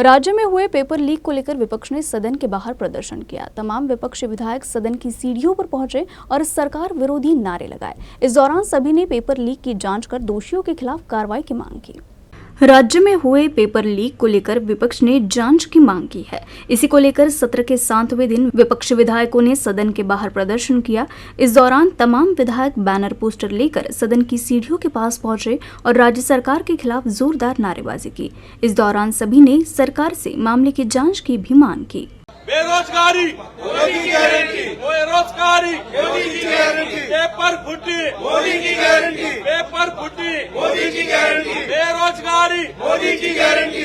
राज्य में हुए पेपर लीक को लेकर विपक्ष ने सदन के बाहर प्रदर्शन किया। तमाम विपक्षी विधायक सदन की सीढ़ियों पर पहुंचे और सरकार विरोधी नारे लगाए। इस दौरान सभी ने पेपर लीक की जांच कर दोषियों के खिलाफ कार्रवाई की मांग की। राज्य में हुए पेपर लीक को लेकर विपक्ष ने जांच की मांग की है। इसी को लेकर सत्र के 7वें दिन विपक्षी विधायकों ने सदन के बाहर प्रदर्शन किया। इस दौरान तमाम विधायक बैनर पोस्टर लेकर सदन की सीढ़ियों के पास पहुंचे और राज्य सरकार के खिलाफ जोरदार नारेबाजी की। इस दौरान सभी ने सरकार से मामले की जांच की भी मांग की। बेरोजगारी मोदी की गारंटी, बेरोजगारी मोदी की गारंटी, पेपर फुटी मोदी की गारंटी, पेपर फुटी मोदी की गारंटी, बेरोजगारी मोदी की गारंटी,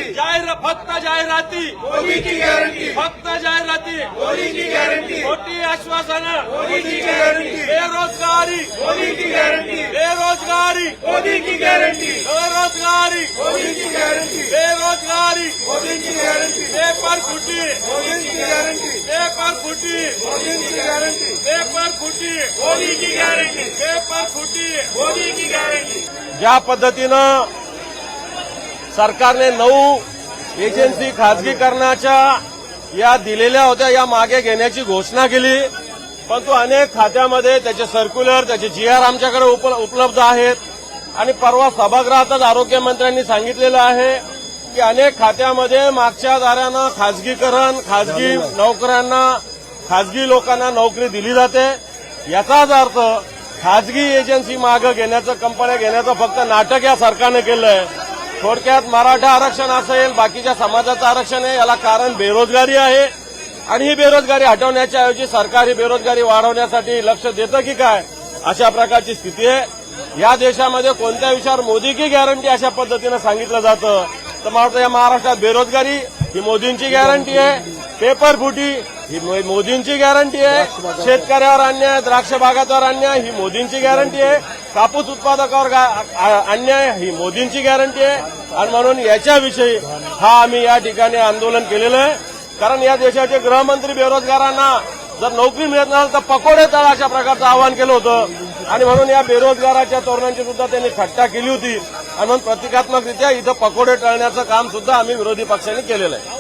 फक्त जाहिराती मोदी की गारंटी, फक्त जाहिराती मोदी की गारंटी, खोटी आश्वासनं मोदी की गारंटी, बेरोजगारी मोदी की गारंटी, बेरोजगारी मोदी की गारंटी, बेरोजगारी मोदी की गारंटी, बेरोजगारी मोदी की गारंटी, पेपर फुटी मोदी की गारंटी, पेपर फुटी मोदी की गारंटी, पेपर फुटी मोदी की गारंटी, पेपर फुटी मोदी की गारंटी। ज्या पद्धतीनं सरकारने 9 एजन्सी खाजगीकरणाच्या या दिलेल्या होत्या, या मागे घेण्याची घोषणा केली, परंतु अनेक खात्यामध्ये त्याचे सर्क्युलर, त्याचे जीआर आमच्याकडे उपलब्ध आहेत आणि परवा सभागृहातच आरोग्यमंत्र्यांनी सांगितलेलं आहे की अनेक खात्यामध्ये मागच्या दारानं खाजगीकरण, खाजगी नोकऱ्यांना, खाजगी लोकांना नोकरी दिली जाते। याचाच अर्थ खाजगी एजन्सी मागे घेण्याचं, कंपन्या घेण्याचं फक्त नाटक या सरकारने केलंय। थोडक्यात मराठा आरक्षण असेल, बाकीच्या समाजाचं आरक्षण आहे, याला कारण बेरोजगारी आहे आणि ही बेरोजगारी हटवण्याच्या ऐवजी सरकार ही बेरोजगारी वाढवण्यासाठी लक्ष देतं की काय, अशा प्रकारची स्थिती आहे। या देशामध्ये कोणत्या विषयावर मोदी की गॅरंटी अशा पद्धतीनं सांगितलं जातं, तर मला वाटतं या महाराष्ट्रात बेरोजगारी ही मोदींची गॅरंटी आहे, पेपर फुटी ही मोदींची गॅरंटी आहे, शेतकऱ्यावर अन्याय, द्राक्ष बागांवर अन्याय ही मोदींची गॅरंटी आहे, कापूस उत्पादकावर अन्याय ही मोदींची गॅरंटी आहे। आणि म्हणून याच्याविषयी आम्ही या ठिकाणी आंदोलन केलेलं आहे। कारण या देशाचे गृहमंत्री बेरोजगारांना जर नोकरी मिळत नसेल तर पकोडे तळ अशा प्रकारचं आवाहन केलं होतं आणि म्हणून या बेरोजगाराच्या तरुणांची सुद्धा त्यांनी थट्टा केली होती आणि म्हणून प्रतिकात्मकरित्या इथं पकोडे टळण्याचं काम सुद्धा आम्ही विरोधी पक्षांनी केलेलं आहे।